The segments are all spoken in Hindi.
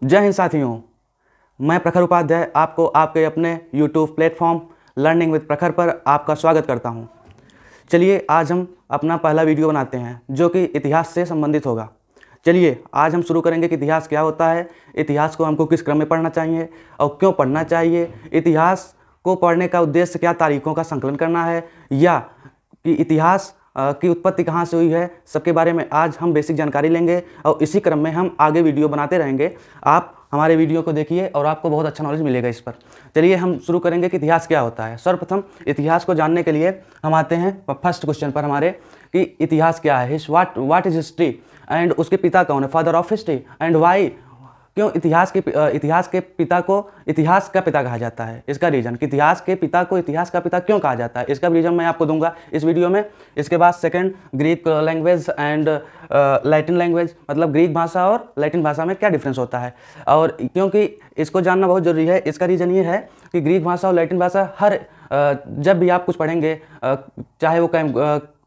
जय हिंद साथियों, मैं प्रखर उपाध्याय आपको आपके अपने YouTube प्लेटफॉर्म लर्निंग विद प्रखर पर आपका स्वागत करता हूं। चलिए आज हम अपना पहला वीडियो बनाते हैं जो कि इतिहास से संबंधित होगा। चलिए आज हम शुरू करेंगे कि इतिहास क्या होता है, इतिहास को हमको किस क्रम में पढ़ना चाहिए और क्यों पढ़ना चाहिए, इतिहास को पढ़ने का उद्देश्य क्या तारीखों का संकलन करना है या कि इतिहास की उत्पत्ति कहाँ से हुई है, सबके बारे में आज हम बेसिक जानकारी लेंगे और इसी क्रम में हम आगे वीडियो बनाते रहेंगे। आप हमारे वीडियो को देखिए और आपको बहुत अच्छा नॉलेज मिलेगा इस पर। चलिए हम शुरू करेंगे कि इतिहास क्या होता है। सर्वप्रथम इतिहास को जानने के लिए हम आते हैं फर्स्ट क्वेश्चन पर हमारे कि इतिहास क्या है, व्हाट इज हिस्ट्री एंड उसके पिता कौन है, father of history and why, क्यों इतिहास के पिता को इतिहास का पिता कहा जाता है, इसका रीजन कि इतिहास के पिता को इतिहास का पिता क्यों कहा जाता है, इसका रीजन मैं आपको दूंगा इस वीडियो में। इसके बाद second, Greek language and Latin language, मतलब ग्रीक भाषा और लैटिन भाषा में क्या डिफरेंस होता है, और क्योंकि इसको जानना बहुत जरूरी है। इसका रीज़न ये है कि ग्रीक भाषा और लैटिन भाषा जब भी आप कुछ पढ़ेंगे, चाहे वो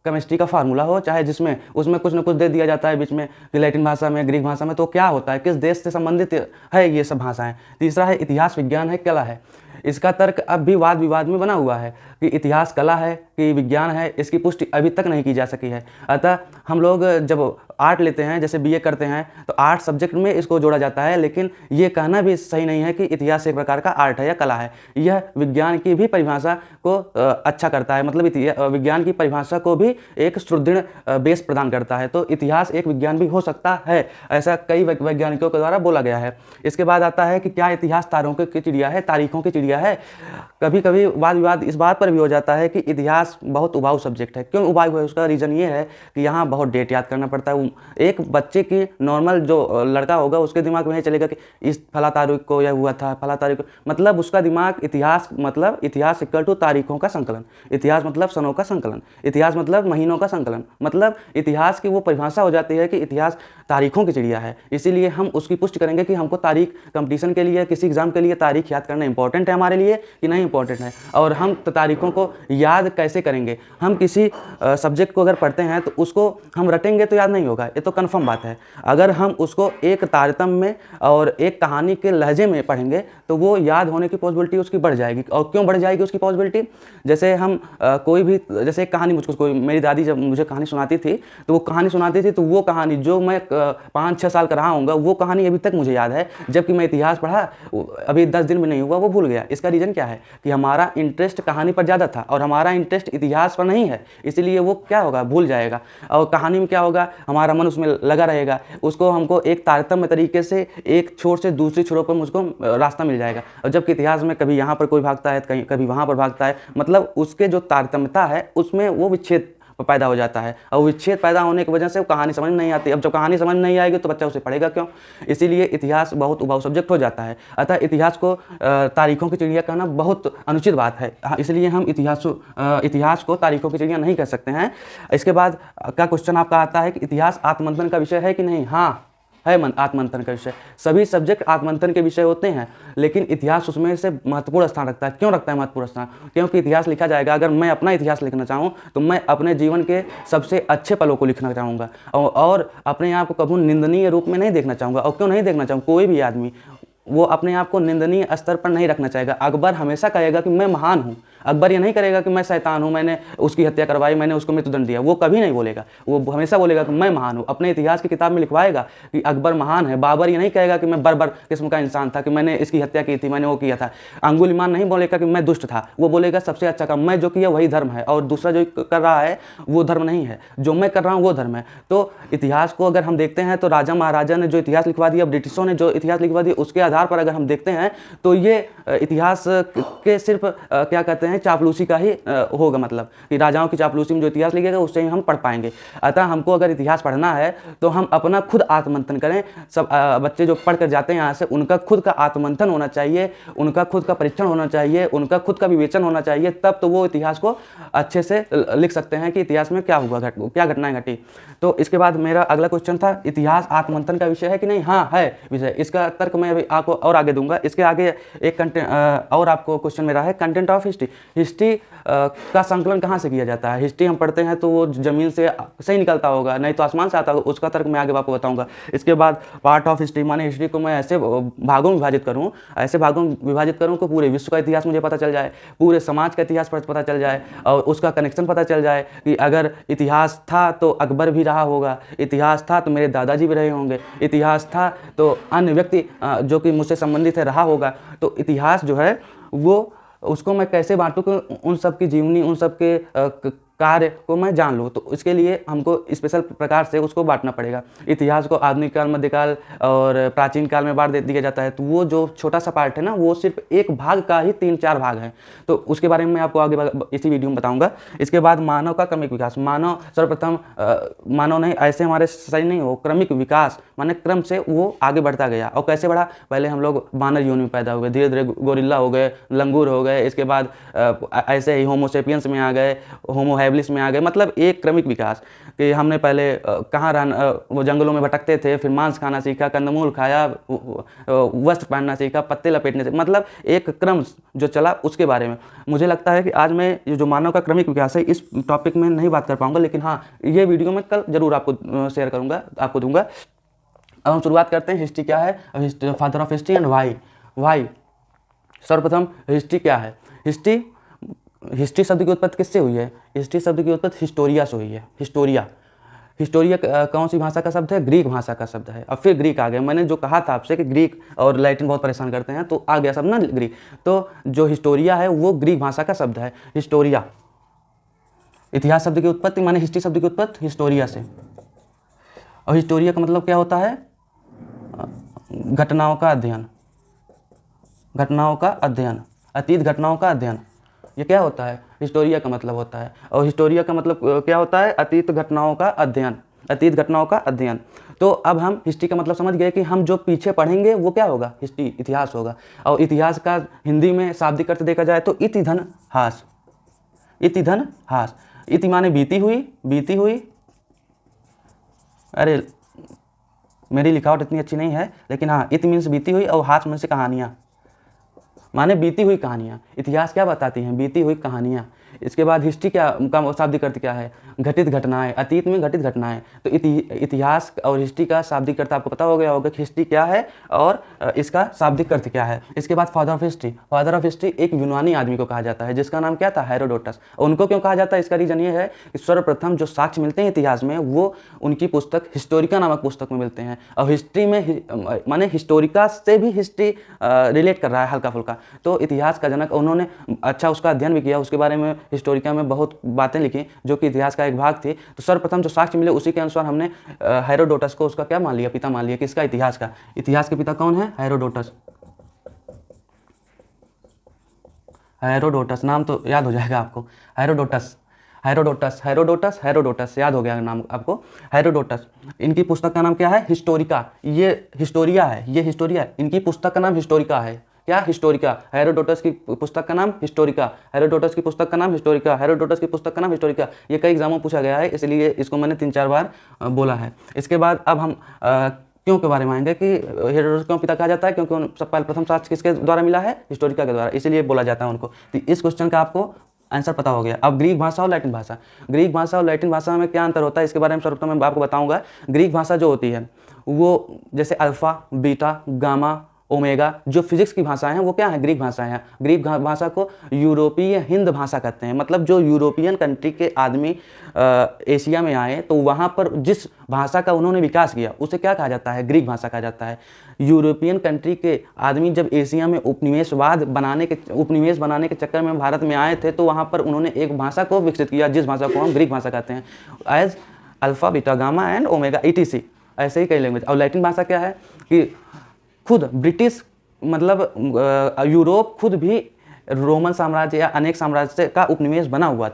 केमिस्ट्री का फार्मूला हो, चाहे जिसमें उसमें कुछ न कुछ दे दिया जाता है बीच में कि लैटिन भाषा में, ग्रीक भाषा में, तो क्या होता है, किस देश से संबंधित है ये सब भाषाएं। तीसरा है इतिहास विज्ञान है, कला है। इसका तर्क अब भी वाद विवाद में बना हुआ है कि इतिहास कला है कि विज्ञान है, इसकी पुष्टि अभी तक नहीं की जा सकी है। अतः हम लोग जब आर्ट लेते हैं, जैसे बीए करते हैं, तो आर्ट सब्जेक्ट में इसको जोड़ा जाता है, लेकिन ये कहना भी सही नहीं है कि इतिहास एक प्रकार का आर्ट है या कला है। यह विज्ञान की भी परिभाषा को अच्छा करता है, मतलब विज्ञान की परिभाषा को भी एक सुदृढ़ बेस प्रदान करता है। तो इतिहास एक विज्ञान भी हो सकता है, ऐसा कई वैज्ञानिकों के द्वारा बोला गया है। इसके बाद आता है कि क्या इतिहास तारों की चिड़िया है, तारीखों की चिड़िया है। कभी कभी वाद विवाद इस बात पर भी हो जाता है कि इतिहास बहुत उबाऊ सब्जेक्ट है। क्यों उबाऊ है, उसका रीज़न ये है कि यहाँ बहुत डेट याद करना पड़ता है। एक बच्चे की नॉर्मल जो लड़का होगा उसके दिमाग में नहीं चलेगा कि इस फला तारीख को यह हुआ था, फला तारीख को, मतलब उसका दिमाग इतिहास मतलब इतिहास इक्वल टू तारीखों का संकलन, इतिहास मतलब सनों का संकलन, इतिहास मतलब महीनों का संकलन, मतलब इतिहास की वो परिभाषा हो जाती है कि इतिहास तारीखों की चिड़िया है। इसीलिए हम उसकी पुष्टि करेंगे कि हमको तारीख कंपटीशन के लिए, किसी एग्जाम के लिए तारीख याद करना इंपॉर्टेंट है हमारे लिए कि नहीं इंपॉर्टेंट है, और हम तारीखों को याद कैसे करेंगे। हम किसी सब्जेक्ट को अगर पढ़ते हैं तो उसको हम रटेंगे तो याद नहीं होगा, ये तो कन्फर्म बात है। अगर हम उसको एक तारतम्य में और एक कहानी के लहजे में पढ़ेंगे तो वो याद होने की पॉसिबिलिटी उसकी बढ़ जाएगी। और क्यों बढ़ जाएगी उसकी पॉसिबिलिटी, जैसे हम कोई भी, जैसे एक कहानी मुझको कोई, मेरी दादी जब मुझे कहानी सुनाती थी तो वो कहानी सुनाती थी, तो वो कहानी जो मैं 5-6 साल का रहा हूँगा वो कहानी अभी तक मुझे याद है, जबकि मैं इतिहास पढ़ा अभी 10 दिन में नहीं हुआ वो भूल गया। इसका रीज़न क्या है कि हमारा इंटरेस्ट कहानी पर ज़्यादा था और हमारा इंटरेस्ट इतिहास पर नहीं है, इसीलिए वो क्या होगा, भूल जाएगा। और कहानी में क्या होगा, हमारा मन उसमें लगा रहेगा, उसको हमको एक तारतम्य तरीके से एक छोर से दूसरी छोरों पर मुझको रास्ता मिल जाएगा। और जबकि इतिहास में कभी यहाँ पर कोई भागता है, कहीं कभी वहाँ पर भागता है, मतलब उसके जो तारतम्यता है उसमें वो विच्छेद पैदा हो जाता है, और विच्छेद पैदा होने की वजह से वो कहानी समझ नहीं आती। अब जब कहानी समझ नहीं आएगी तो बच्चा उसे पढ़ेगा क्यों, इसीलिए इतिहास बहुत उबाऊ सब्जेक्ट हो जाता है। अतः इतिहास को तारीखों की चिड़िया कहना बहुत अनुचित बात है, इसलिए हम इतिहास को तारीखों की चिड़िया नहीं कह सकते हैं। इसके बाद का क्वेश्चन आपका आता है कि इतिहास आत्ममंथन का विषय है कि नहीं। हाँ है, आत्ममंथन का विषय। सभी सब्जेक्ट आत्ममंथन के विषय होते हैं, लेकिन इतिहास उसमें से महत्वपूर्ण स्थान रखता है। क्यों रखता है महत्वपूर्ण स्थान, क्योंकि इतिहास लिखा जाएगा, अगर मैं अपना इतिहास लिखना चाहूँ तो मैं अपने जीवन के सबसे अच्छे पलों को लिखना चाहूँगा और अपने आप को कभी निंदनीय रूप में नहीं देखना चाहूँगा। और क्यों नहीं देखना चाहूँ, कोई भी आदमी वो अपने आप को निंदनीय स्तर पर नहीं रखना चाहेगा। अकबर हमेशा कहेगा कि मैं महान हूँ, अकबर ये नहीं करेगा कि मैं शैतान हूँ, मैंने उसकी हत्या करवाई, मैंने उसको मृत्युदंड दिया, वो कभी नहीं बोलेगा। वो हमेशा बोलेगा कि मैं महान हूँ, अपने इतिहास की किताब में लिखवाएगा कि अकबर महान है। बाबर ये नहीं कहेगा कि मैं बर्बर किस्म का इंसान था, कि मैंने इसकी हत्या की थी, मैंने वो किया था। अंगुलीमान नहीं बोलेगा कि मैं दुष्ट था, वो बोलेगा सबसे अच्छा काम मैं जो किया वही धर्म है, और दूसरा जो कर रहा है वो धर्म नहीं है, जो मैं कर रहा हूँ वो धर्म है। तो इतिहास को अगर हम देखते हैं तो राजा महाराजा ने जो इतिहास लिखवा दिया, ब्रिटिशों ने जो इतिहास लिखवा दिया, उसके आधार पर अगर हम देखते हैं तो ये इतिहास के सिर्फ क्या कहते हैं, चापलूसी का ही होगा, मतलब कि राजाओं की चापलूसी में जो इतिहास लिखेगा उससे ही हम पढ़ पाएंगे। अतः हमको अगर इतिहास पढ़ना है तो हम अपना खुद आत्ममंथन करें। सब बच्चे जो पढ़ कर जाते हैं यहाँ से, उनका खुद का आत्ममंथन होना चाहिए, उनका खुद का परीक्षण होना चाहिए, उनका खुद का विवेचन होना चाहिए, तब तो वो इतिहास को अच्छे से लिख सकते हैं कि इतिहास में क्या हुआ, क्या घटनाएं घटी। तो इसके बाद मेरा अगला क्वेश्चन था, इतिहास आत्ममंथन का विषय है कि नहीं। हाँ है विषय, इसका तर्क मैं अभी आपको और आगे दूंगा। इसके आगे एक और आपको क्वेश्चन मेरा है, कंटेंट ऑफ हिस्ट्री, हिस्ट्री का संकलन कहाँ से किया जाता है? हिस्ट्री हम पढ़ते हैं तो वो ज़मीन से सही निकलता होगा, नहीं तो आसमान से आता होगा, उसका तर्क मैं आगे आपको बताऊंगा। इसके बाद पार्ट ऑफ हिस्ट्री, माने हिस्ट्री को मैं ऐसे भागों में विभाजित करूँ, ऐसे भागों में विभाजित करूँ कि पूरे विश्व का इतिहास मुझे पता चल जाए, पूरे समाज का इतिहास पता चल जाए और उसका कनेक्शन पता चल जाए कि अगर इतिहास था तो अकबर भी रहा होगा, इतिहास था तो मेरे दादाजी भी रहे होंगे, इतिहास था तो अन्य व्यक्ति जो कि मुझसे संबंधित है रहा होगा। तो इतिहास जो है वो उसको मैं कैसे बांटूं कि उन सब की जीवनी, उन सब के कार्य को मैं जान लूँ। तो इसके लिए हमको स्पेशल प्रकार से उसको बांटना पड़ेगा। इतिहास को आधुनिक काल, मध्यकाल और प्राचीन काल में बांट दिया जाता है। तो वो जो छोटा सा पार्ट है ना, वो सिर्फ एक भाग का ही 3-4 भाग है। तो उसके बारे में मैं आपको आगे इसी वीडियो में बताऊंगा। इसके बाद मानव का क्रमिक विकास। मानव सर्वप्रथम मानव नहीं, ऐसे हमारे सही नहीं हो, क्रमिक विकास माने क्रम से वो आगे बढ़ता गया। और कैसे बढ़ा? पहले हम लोग वानर योनि में पैदा हुए, धीरे धीरे गोरिल्ला हो गए, लंगूर हो गए, इसके बाद ऐसे ही होमोसेपियंस में आ गए, होमो हैबिलिस में आ गए। मतलब एक क्रमिक विकास कि हमने पहले कहाँ रहना, वो जंगलों में भटकते थे, फिर मांस खाना सीखा, कंदमूल खाया, वस्त्र पहनना सीखा, पत्ते लपेटने से, मतलब एक क्रम जो चला उसके बारे में। मुझे लगता है कि आज मैं ये जो मानव का क्रमिक विकास है इस टॉपिक में नहीं बात कर पाऊंगा, लेकिन हाँ ये वीडियो मैं कल जरूर आपको शेयर करूँगा, आपको दूंगा। अब हम शुरुआत करते हैं। हिस्ट्री क्या है? Father of history and why. सर्वप्रथम हिस्ट्री क्या है? हिस्ट्री शब्द की उत्पत्ति किससे हुई है? हिस्ट्री शब्द की उत्पत्ति हिस्टोरिया से हुई है। हिस्टोरिया कौन सी भाषा का शब्द है? ग्रीक भाषा का शब्द है। अब फिर ग्रीक आ गया। मैंने जो कहा था आपसे कि ग्रीक और लैटिन बहुत परेशान करते हैं, तो आ गया शब्द ना ग्रीक। तो जो हिस्टोरिया है वो ग्रीक भाषा का शब्द है, हिस्टोरिया। इतिहास शब्द की उत्पत्ति माने हिस्ट्री शब्द की उत्पत्ति हिस्टोरिया से। और हिस्टोरिया का मतलब क्या होता है? घटनाओं का अध्ययन, अतीत घटनाओं का अध्ययन। ये क्या होता है? हिस्टोरिया का मतलब होता है। और हिस्टोरिया का मतलब क्या होता है? अतीत घटनाओं का अध्ययन। तो अब हम हिस्ट्री का मतलब समझ गए कि हम जो पीछे पढ़ेंगे वो क्या होगा? हिस्ट्री, इतिहास होगा। और इतिहास का हिंदी में शाब्दिक अर्थ देखा जाए तो इति धन हास। इति माने बीती हुई। अरे मेरी लिखावट इतनी अच्छी नहीं है, लेकिन हाँ, इति मीन्स बीती हुई और हास मीन्स कहानियाँ, माने बीती हुई कहानियाँ। इतिहास क्या बताती हैं? बीती हुई कहानियाँ। इसके बाद हिस्ट्री क्या का शाब्दिक अर्थ क्या है? घटित घटनाएं, अतीत में घटित घटनाएं। तो इतिहास और हिस्ट्री का शाब्दिक अर्थ आपको पता हो गया होगा कि हिस्ट्री क्या है और इसका शाब्दिक अर्थ क्या है। इसके बाद फादर ऑफ हिस्ट्री एक यूनानी आदमी को कहा जाता है जिसका नाम क्या था? हेरोडोटस। उनको क्यों कहा जाता है? इसका रीजन ये है कि सर्वप्रथम जो साक्ष्य मिलते हैं इतिहास में वो उनकी पुस्तक हिस्टोरिका नामक पुस्तक में मिलते हैं। और हिस्ट्री में माने हिस्टोरिका से भी हिस्ट्री रिलेट कर रहा है हल्का फुल्का। तो इतिहास का जनक, उन्होंने अच्छा उसका अध्ययन भी किया, उसके बारे में हिस्टोरिका में बहुत बातें लिखी जो कि इतिहास का एक भाग थी। तो सर्वप्रथम जो साक्ष्य मिले उसी के अनुसार हमने हेरोडोटस को उसका क्या मान लिया? पिता मान लिया। किसका? इतिहास का। इतिहास के पिता कौन है? हेरोडोटस नाम तो याद हो जाएगा आपको। हेरोडोटस याद हो गया नाम आपको। हेरोडोटस, इनकी पुस्तक का नाम क्या है? हिस्टोरिका। ये हिस्टोरिया है। इनकी पुस्तक का नाम हिस्टोरिका है। क्या? हिस्टोरिका। हेरोडोटस की पुस्तक का नाम हिस्टोरिका। ये कई एग्जामों में पूछा गया है, इसलिए इसको मैंने 3-4 बार बोला है। इसके बाद अब हम क्यों के बारे में आएंगे कि हेरोडोटस क्यों पिता कहा जाता है? क्योंकि सब पहले प्रथम साक्ष्य किसके द्वारा मिला है? हिस्टोरिका के द्वारा, इसीलिए बोला जाता है उनको। तो इस क्वेश्चन का आपको आंसर पता हो गया। अब ग्रीक भाषा और लैटिन भाषा में क्या अंतर होता है इसके बारे में सर्वप्रथम मैं आपको बताऊंगा। ग्रीक भाषा जो होती है वो जैसे अल्फा, बीटा, गामा, ओमेगा, जो फिजिक्स की भाषाएं हैं वो क्या है? ग्रीक भाषाएं हैं। ग्रीक भाषा को यूरोपीय हिंद भाषा कहते हैं। मतलब जो यूरोपियन कंट्री के आदमी एशिया में आए तो वहाँ पर जिस भाषा का उन्होंने विकास किया उसे क्या कहा जाता है? ग्रीक भाषा कहा जाता है। यूरोपियन कंट्री के आदमी जब एशिया में उपनिवेश बनाने के चक्कर में भारत में आए थे तो वहाँ पर उन्होंने एक भाषा को विकसित किया जिस भाषा को हम ग्रीक भाषा कहते हैं। As alpha, beta, gamma and omega, ETC, ऐसे ही कई लैंग्वेज। और लैटिन भाषा क्या है कि खुद ब्रिटिश मतलब यूरोप खुद भी रोमन साम्राज्य या अनेक साम्राज्य का उपनिवेश बना हुआ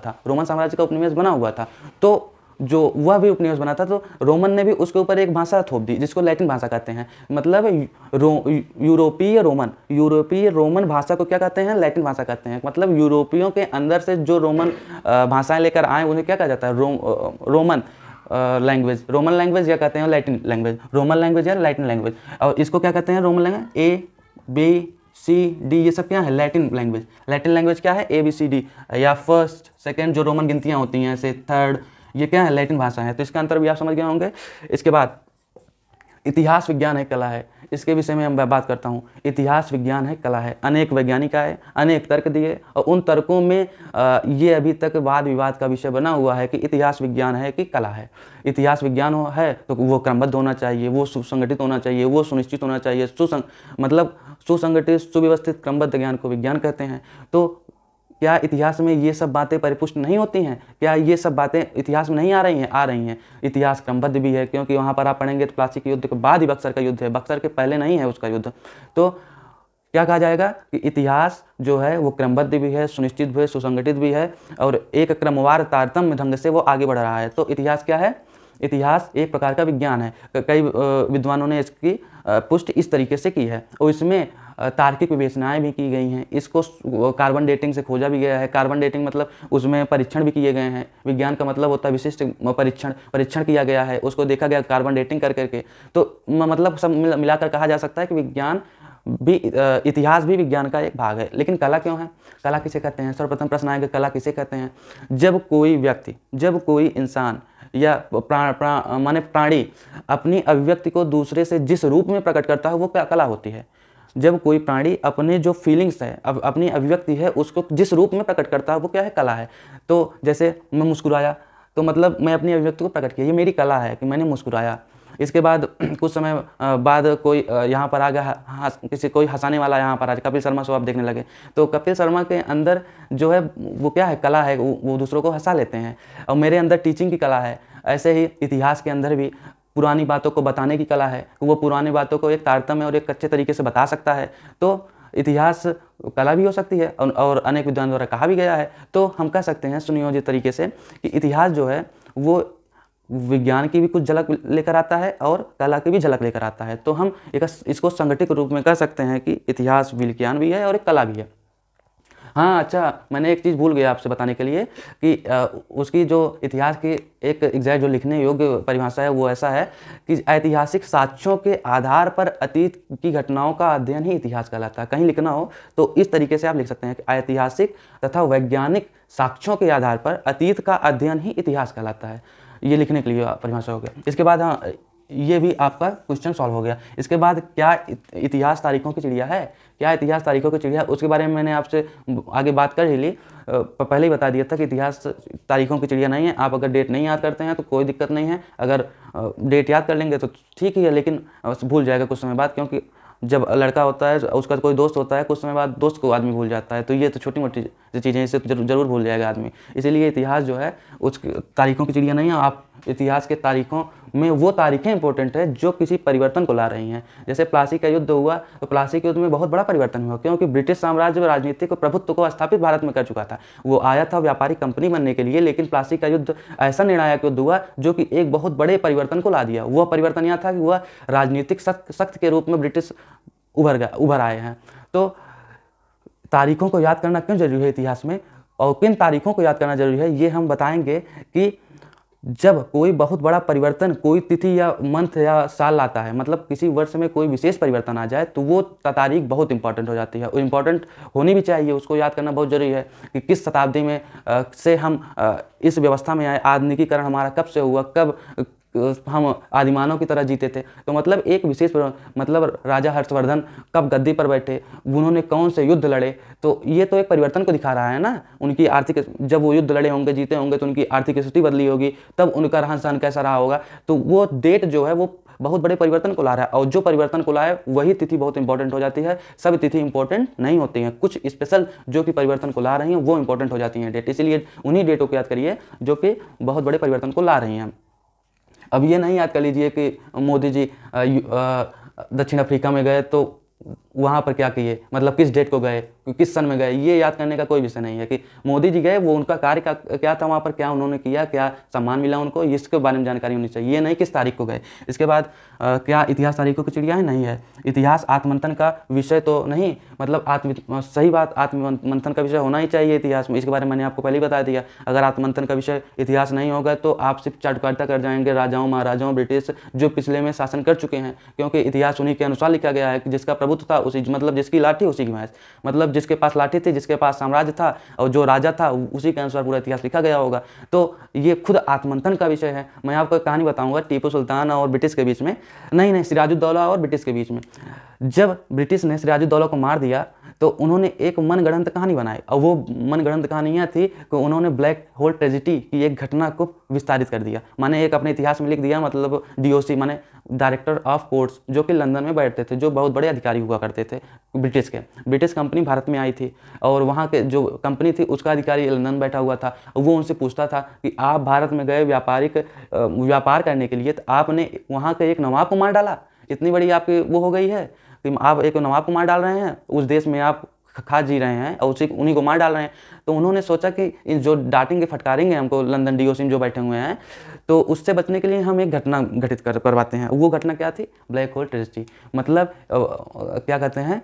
था। तो जो वह भी उपनिवेश बना था तो रोमन ने भी उसके ऊपर एक भाषा थोप दी जिसको लैटिन भाषा कहते हैं। मतलब यूरोपीय रोमन भाषा को क्या कहते हैं? लैटिन भाषा कहते हैं। मतलब यूरोपियों के अंदर से जो रोमन भाषाएं लेकर आए उन्हें क्या कहा जाता है? रोमन लैंग्वेज या कहते हैं लैटिन लैंग्वेज। रोमन लैंग्वेज या लैटिन लैंग्वेज। और इसको क्या कहते हैं? रोमन लैंग्वेज ABCD ये सब क्या है, लैटिन लैंग्वेज। लैटिन लैंग्वेज क्या है, ABCD, या फर्स्ट सेकेंड जो रोमन गिनतियाँ होती हैं ऐसे थर्ड, ये क्या है, लैटिन भाषा है। तो इसका अंतर भी आप समझ गए होंगे। इसके बाद इतिहास विज्ञान है, कला है, इसके विषय में मैं बात करता हूँ। इतिहास विज्ञान है, कला है, अनेक वैज्ञानिक आए, अनेक तर्क दिए और उन तर्कों में ये अभी तक वाद विवाद का विषय बना हुआ है कि इतिहास विज्ञान है कि कला है। इतिहास विज्ञान है तो वो क्रमबद्ध होना चाहिए, वो सुसंगठित होना चाहिए, वो सुनिश्चित होना चाहिए, मतलब सुसंगठित सुव्यवस्थित क्रमबद्ध ज्ञान को विज्ञान कहते हैं। तो क्या इतिहास में ये सब बातें परिपुष्ट नहीं होती हैं? क्या ये सब बातें इतिहास में नहीं आ रही हैं? आ रही हैं। इतिहास क्रमबद्ध भी है, क्योंकि वहाँ पर आप पढ़ेंगे तो प्लासी के युद्ध के बाद ही बक्सर का युद्ध है, बक्सर के पहले नहीं है उसका युद्ध। तो क्या कहा जाएगा कि इतिहास जो है वो क्रमबद्ध भी है, सुनिश्चित भी है, सुसंगठित भी है और एक क्रमवार तारतम्य ढंग से वो आगे बढ़ रहा है। तो इतिहास क्या है? इतिहास एक प्रकार का विज्ञान है। कई विद्वानों ने इसकी पुष्टि इस तरीके से की है और इसमें तार्किक विवेचनाएं भी की गई हैं। इसको कार्बन डेटिंग से खोजा भी गया है। कार्बन डेटिंग मतलब उसमें परीक्षण भी किए गए हैं। विज्ञान का मतलब होता है विशिष्ट परीक्षण किया गया है, उसको देखा गया कार्बन डेटिंग कर करके। तो मतलब सब मिलाकर कहा जा सकता है कि विज्ञान भी, इतिहास भी विज्ञान का एक भाग है। लेकिन कला क्यों है? कला किसे कहते हैं? सर्वप्रथम प्रश्न आएगा, कला किसे कहते हैं? जब कोई व्यक्ति, जब कोई इंसान या माने प्राणी अपनी अभिव्यक्ति को दूसरे से जिस रूप में प्रकट करता है वो क्या कला होती है। जब कोई प्राणी अपने जो फीलिंग्स है, अपनी अभिव्यक्ति है, उसको जिस रूप में प्रकट करता है वो क्या है, कला है। तो जैसे मैं मुस्कुराया तो मतलब मैं अपनी अभिव्यक्ति को प्रकट किया, ये मेरी कला है कि मैंने मुस्कुराया। इसके बाद कुछ समय बाद कोई यहाँ पर आ गया, कोई हंसाने वाला यहाँ पर आज कपिल शर्मा शो आप देखने लगे, तो कपिल शर्मा के अंदर जो है वो क्या है, कला है, वो दूसरों को हंसा लेते हैं। और मेरे अंदर टीचिंग की कला है। ऐसे ही इतिहास के अंदर भी पुरानी बातों को बताने की कला है, वो पुरानी बातों को एक तारतम्य और एक अच्छे तरीके से बता सकता है। तो इतिहास कला भी हो सकती है और अनेक विद्वान द्वारा कहा भी गया है। तो हम कह सकते हैं सुनियोजित तरीके से कि इतिहास जो है वो विज्ञान की भी कुछ झलक लेकर आता है और कला की भी झलक लेकर आता है। तो हम इसको संगठित रूप में कह सकते हैं कि इतिहास विज्ञान भी है और एक कला भी है। हाँ, अच्छा, मैंने एक चीज़ भूल गया आपसे बताने के लिए कि उसकी जो इतिहास की एक एग्जैक्ट जो लिखने योग्य परिभाषा है वो ऐसा है कि ऐतिहासिक साक्ष्यों के आधार पर अतीत की घटनाओं का अध्ययन ही इतिहास कहलाता है। कहीं लिखना हो तो इस तरीके से आप लिख सकते हैं कि ऐतिहासिक तथा वैज्ञानिक साक्ष्यों के आधार पर अतीत का अध्ययन ही इतिहास कहलाता है। ये लिखने के लिए परिभाषा हो गया। इसके बाद हाँ, ये भी आपका क्वेश्चन सॉल्व हो गया। इसके बाद क्या इतिहास तारीखों की चिड़िया है? क्या इतिहास तारीखों की चिड़िया? उसके बारे में मैंने आपसे आगे बात कर ही ली, पहले ही बता दिया था कि इतिहास तारीखों की चिड़िया नहीं है। आप अगर डेट नहीं याद करते हैं तो कोई दिक्कत नहीं है, अगर डेट याद कर लेंगे तो ठीक ही है, लेकिन भूल जाएगा कुछ समय बाद, क्योंकि जब लड़का होता है उसका कोई दोस्त होता है, कुछ समय बाद दोस्त को आदमी भूल जाता है। तो ये तो छोटी मोटी चीज़ें, इससे जरूर भूल जाएगा आदमी। इसीलिए इतिहास जो है उस तारीखों की चिड़िया नहीं है। आप इतिहास के तारीखों में वो तारीखें इंपॉर्टेंट है जो किसी परिवर्तन को ला रही हैं। जैसे प्लासी का युद्ध हुआ तो प्लासी के युद्ध में बहुत बड़ा परिवर्तन हुआ, क्योंकि ब्रिटिश साम्राज्य राजनीतिक प्रभुत्व को स्थापित भारत में कर चुका था। वो आया था व्यापारिक कंपनी बनने के लिए, लेकिन प्लासी का युद्ध ऐसा निर्णायक युद्ध हुआ जो कि एक बहुत बड़े परिवर्तन को ला दिया। वह परिवर्तन यह था कि वह राजनीतिक सख्त के रूप में ब्रिटिश उभर आए हैं। तो तारीखों को याद करना क्यों जरूरी है इतिहास में, और किन तारीखों को याद करना जरूरी है, ये हम बताएंगे कि जब कोई बहुत बड़ा परिवर्तन कोई तिथि या मंथ या साल लाता है, मतलब किसी वर्ष में कोई विशेष परिवर्तन आ जाए, तो वो तारीख बहुत इंपॉर्टेंट हो जाती है। वो इंपॉर्टेंट होनी भी चाहिए, उसको याद करना बहुत जरूरी है कि किस शताब्दी में से हम इस व्यवस्था में आए, आधुनिकीकरण हमारा कब से हुआ, कब हम आदिमानव की तरह जीते थे। तो मतलब एक विशेष मतलब राजा हर्षवर्धन कब गद्दी पर बैठे, उन्होंने कौन से युद्ध लड़े, तो ये तो एक परिवर्तन को दिखा रहा है ना। उनकी आर्थिक, जब वो युद्ध लड़े होंगे, जीते होंगे, तो उनकी आर्थिक स्थिति बदली होगी, तब उनका रहन सहन कैसा रहा होगा। तो वो डेट जो है वो बहुत बड़े परिवर्तन को ला रहा है, और जो परिवर्तन को लाए वही तिथि बहुत इंपॉर्टेंट हो जाती है। सब तिथि इंपॉर्टेंट नहीं होती हैं, कुछ स्पेशल जो कि परिवर्तन को ला रही हैं वो इंपॉर्टेंट हो जाती हैं डेट। इसीलिए उन्हीं डेटों को याद करिए जो कि बहुत बड़े परिवर्तन को ला रही हैं। अब ये नहीं याद कर लीजिए कि मोदी जी दक्षिण अफ्रीका में गए तो वहाँ पर क्या किए, मतलब किस डेट को गए, किस सन में गए, ये याद करने का कोई विषय नहीं है। कि मोदी जी गए, वो उनका कार्य क्या था वहाँ पर, क्या उन्होंने किया, क्या सम्मान मिला उनको, इसके बारे में जानकारी होनी चाहिए। ये नहीं किस तारीख को गए। इसके बाद क्या इतिहास तारीखों की चिड़िया है? नहीं है। इतिहास आत्ममंथन का विषय तो नहीं, मतलब सही बात, आत्ममंथन का विषय होना ही चाहिए इतिहास में। इसके बारे में मैंने आपको पहले ही बता दिया। अगर आत्ममंथन का विषय इतिहास नहीं होगा तो आप सिर्फ चाटुकारिता कर जाएंगे राजाओं महाराजाओं ब्रिटिश जो पिछले में शासन कर चुके हैं, क्योंकि इतिहास उन्हीं के अनुसार लिखा गया है कि जिसका प्रभुत्व था उसी, मतलब जिसकी लाठी उसी की भैंस, मतलब जिसके पास लाठी थी, जिसके पास साम्राज्य था और जो राजा था उसी के अनुसार पूरा इतिहास लिखा गया होगा। तो ये खुद आत्ममंथन का विषय है। मैं आपको एक कहानी बताऊंगा टीपू सुल्तान और ब्रिटिश के बीच में, नहीं सिराजुद्दौला और ब्रिटिश के बीच में। जब ब्रिटिश ने सिराजुद्दौला को मार दिया तो उन्होंने एक मनगढ़ंत कहानी बनाई, और वो मनगढ़ंत कहानियाँ थी कि उन्होंने ब्लैक होल ट्रेजिडी की एक घटना को विस्तारित कर दिया, माने एक अपने इतिहास में लिख दिया। मतलब DOC माने डायरेक्टर ऑफ कोर्ट्स, जो कि लंदन में बैठते थे, जो बहुत बड़े अधिकारी हुआ करते थे ब्रिटिश के। ब्रिटिश कंपनी भारत में आई थी और वहाँ के जो कंपनी थी उसका अधिकारी लंदन बैठा हुआ था। वो उनसे पूछता था कि आप भारत में गए व्यापार करने के लिए, तो आपने वहाँ के एक नवाब को मार डाला, इतनी बड़ी आपकी वो हो गई है कि आप एक नवाब को मार डाल रहे हैं, उस देश में आप खा जी रहे हैं और उन्हीं को मार डाल रहे हैं। तो उन्होंने सोचा कि इन जो डांटेंगे फटकारेंगे हमको लंदन DOC में जो बैठे हुए हैं, तो उससे बचने के लिए हम एक घटना घटित करवाते हैं। वो घटना क्या थी? Black hole tragedy. मतलब क्या कहते हैं,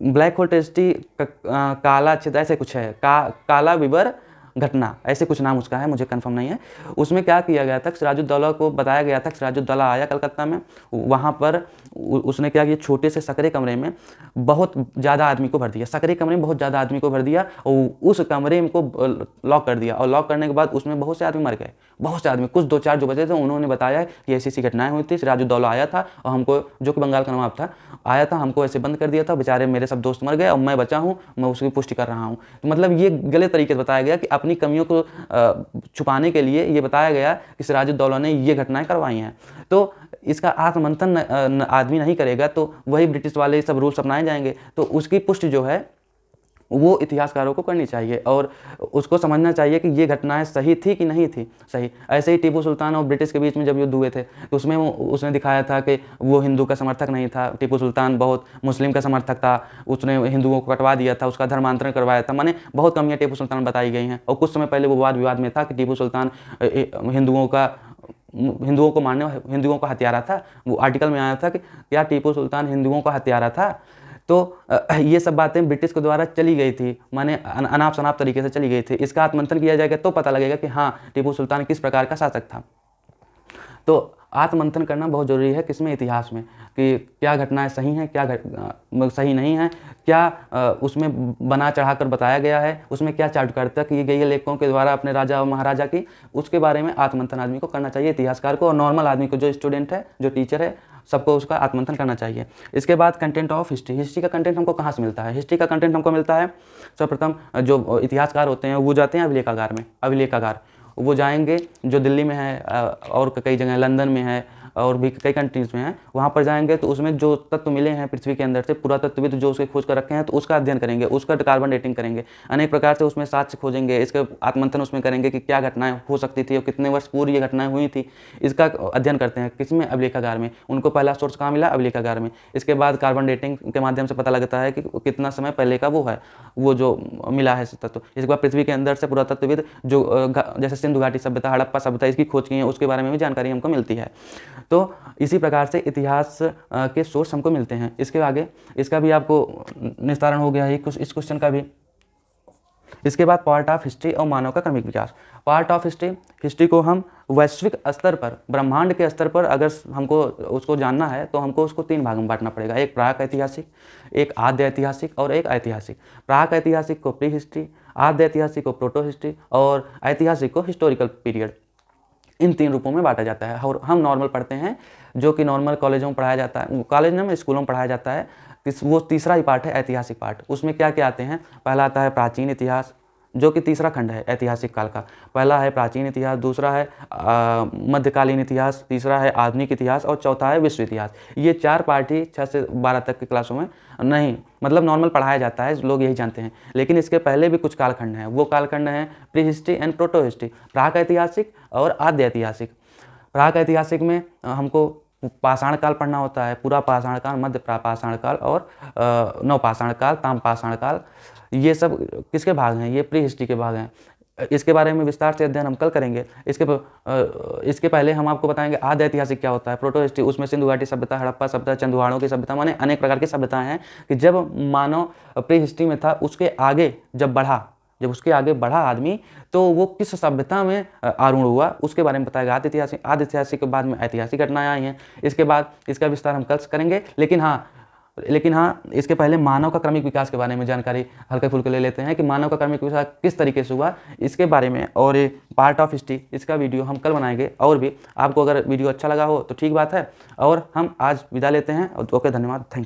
ब्लैक होल ट्रेजिडी काला छिद्र ऐसे कुछ है, काला विवर घटना, ऐसे कुछ नाम उसका है, मुझे कंफर्म नहीं है। उसमें क्या किया गया था, सिराजुद्दौला को बताया गया था, सिराजुद्दौला आया कलकत्ता में, वहाँ पर उसने क्या किया, छोटे से सकरे कमरे में बहुत ज़्यादा आदमी को भर दिया, सकरे कमरे में बहुत ज़्यादा आदमी को भर दिया और उस कमरे को लॉक कर दिया। और लॉक करने के बाद उसमें बहुत से आदमी मर गए, बहुत से आदमी, कुछ 2-4 जो बचे थे उन्होंने बताया कि ऐसी ऐसी घटनाएं हुई थी, सिराजुद्दौला आया था और हमको, जो कि बंगाल का नवाब था, आया था, हमको ऐसे बंद कर दिया था, बेचारे मेरे सब दोस्त मर गए और मैं बचा हूँ, मैं उसकी पुष्टि कर रहा हूँ। तो मतलब ये गलत तरीके से बताया गया कि अपनी कमियों को छुपाने के लिए ये बताया गया कि सिराजुद्दौला ने ये घटनाएं करवाई हैं। तो इसका आत्ममंथन आदमी नहीं करेगा तो वही ब्रिटिश वाले सब रूल्स अपनाए जाएंगे। तो उसकी पुष्टि जो है वो इतिहासकारों को करनी चाहिए और उसको समझना चाहिए कि ये घटनाएं सही थी कि नहीं थी सही। ऐसे ही टीपू सुल्तान और ब्रिटिश के बीच में जब युद्ध हुए थे तो उसमें उसने दिखाया था कि वो हिंदू का समर्थक नहीं था, टीपू सुल्तान बहुत मुस्लिम का समर्थक था, उसने हिंदुओं को कटवा दिया था, उसका धर्मांतरण करवाया था, माने बहुत कमियाँ टीपू सुल्तान बताई गई हैं। और कुछ समय पहले वो वाद विवाद में था कि टीपू सुल्तान हिंदुओं को मारने, हिंदुओं का हत्यारा था। वो आर्टिकल में आया था कि क्या टीपू सुल्तान हिंदुओं का हत्यारा था। तो ये सब बातें ब्रिटिश के द्वारा चली गई थी, माने अनाप शनाप तरीके से चली गई थी। इसका आत्ममंथन किया जाएगा तो पता लगेगा कि हाँ टीपू सुल्तान किस प्रकार का शासक था। तो आत्ममंथन करना बहुत ज़रूरी है किसमें, इतिहास में, कि क्या घटनाएं सही हैं, क्या सही नहीं है, क्या उसमें बना चढ़ा कर बताया गया है, उसमें क्या चाटुकारिता की गई है लेखकों के द्वारा अपने राजा और महाराजा की, उसके बारे में आत्ममंथन आदमी को करना चाहिए, इतिहासकार को और नॉर्मल आदमी को, जो स्टूडेंट है, जो टीचर है, सबको उसका आत्ममंथन करना चाहिए। इसके बाद कंटेंट ऑफ हिस्ट्री। हिस्ट्री का कंटेंट हमको कहाँ से मिलता है? हिस्ट्री का कंटेंट हमको मिलता है, सर्वप्रथम जो इतिहासकार होते हैं वो जाते हैं अभिलेखागार में। अभिलेखागार वो जाएंगे जो दिल्ली में है और कई जगह लंदन में है और भी कई कंट्रीज़ में है, वहाँ पर जाएंगे तो उसमें जो तत्व मिले हैं पृथ्वी के अंदर से, पुरातत्वविद जो उसके खोज कर रखे हैं, तो उसका अध्ययन करेंगे, उसका कार्बन डेटिंग करेंगे, अनेक प्रकार से उसमें साक्ष्य खोजेंगे, इसके आत्ममंथन उसमें करेंगे कि क्या घटनाएं हो सकती थी और कितने वर्ष पूर्व ये घटनाएं हुई थी, इसका अध्ययन करते हैं। किसमें? अभिलेखागार में। उनको पहला सोर्स कहाँ मिला? अभिलेखागार में। इसके बाद कार्बन डेटिंग के माध्यम से पता लगता है कि कितना समय पहले का वो है, वो जो मिला है तत्व। इसके बाद पृथ्वी के अंदर से पुरातत्वविद जो जैसे सिंधु घाटी सभ्यता, हड़प्पा सभ्यता, इसकी खोज की है, उसके बारे में भी जानकारी हमको मिलती है। तो इसी प्रकार से इतिहास के सोर्स हमको मिलते हैं। इसके आगे इसका भी आपको निस्तारण हो गया है इस क्वेश्चन का भी। इसके बाद पार्ट ऑफ हिस्ट्री और मानव का क्रमिक विकास। पार्ट ऑफ हिस्ट्री, हिस्ट्री को हम वैश्विक स्तर पर, ब्रह्मांड के स्तर पर अगर हमको उसको जानना है तो हमको उसको 3 भाग में बांटना पड़ेगा, एक प्राक ऐतिहासिक, एक आद्य ऐतिहासिक और एक ऐतिहासिक। प्राक ऐतिहासिक को प्री हिस्ट्री, आद्य ऐतिहासिक को प्रोटो हिस्ट्री और ऐतिहासिक को हिस्टोरिकल पीरियड। इन 3 रूपों में बांटा जाता है। और हम नॉर्मल पढ़ते हैं, जो कि नॉर्मल कॉलेजों में पढ़ाया जाता है, कॉलेज में स्कूलों में पढ़ाया जाता है। वो तीसरा ही पार्ट है ऐतिहासिक पार्ट। उसमें क्या क्या आते हैं? पहला आता है प्राचीन इतिहास, जो कि तीसरा खंड है ऐतिहासिक काल का। पहला है प्राचीन इतिहास, दूसरा है मध्यकालीन इतिहास, तीसरा है आधुनिक इतिहास और चौथा है विश्व इतिहास। ये 4 पार्ट ही 6 से 12 तक की क्लासों में नहीं, मतलब नॉर्मल पढ़ाया जाता है, लोग यही जानते हैं। लेकिन इसके पहले भी कुछ कालखंड हैं, वो कालखंड हैं pre history and proto history, प्राक ऐतिहासिक और आद्य ऐतिहासिक। प्राक ऐतिहासिक में हमको पाषाण काल पढ़ना होता है, पूरा पाषाण काल, मध्य पाषाण काल और नवपाषाण काल, ताम्रपाषाण काल। ये सब किसके भाग हैं? ये प्री हिस्ट्री के भाग हैं। इसके बारे में विस्तार से अध्ययन हम कल करेंगे। इसके पहले हम आपको बताएंगे आद्य ऐतिहासिक क्या होता है। प्रोटो हिस्ट्री, उसमें सिंधु घाटी सभ्यता, हड़प्पा सभ्यता, चंदुआड़ों की सभ्यता, माने अनेक प्रकार की सभ्यताएं हैं कि जब मानव प्री हिस्ट्री में था, उसके आगे जब उसके आगे बढ़ा आदमी, तो वो किस सभ्यता में आरूढ़ हुआ उसके बारे में बताएगा। आद्य ऐतिहासिक के बाद में ऐतिहासिक घटनाएं आई हैं। इसके बाद इसका विस्तार हम कल करेंगे। लेकिन हाँ, लेकिन हाँ, इसके पहले मानव का क्रमिक विकास के बारे में जानकारी हल्के फुल्के ले लेते हैं कि मानव का क्रमिक विकास किस तरीके से हुआ इसके बारे में, और पार्ट ऑफ हिस्ट्री इसका वीडियो हम कल बनाएंगे। और भी आपको अगर वीडियो अच्छा लगा हो तो ठीक बात है, और हम आज विदा लेते हैं। ओके, धन्यवाद, थैंक यू।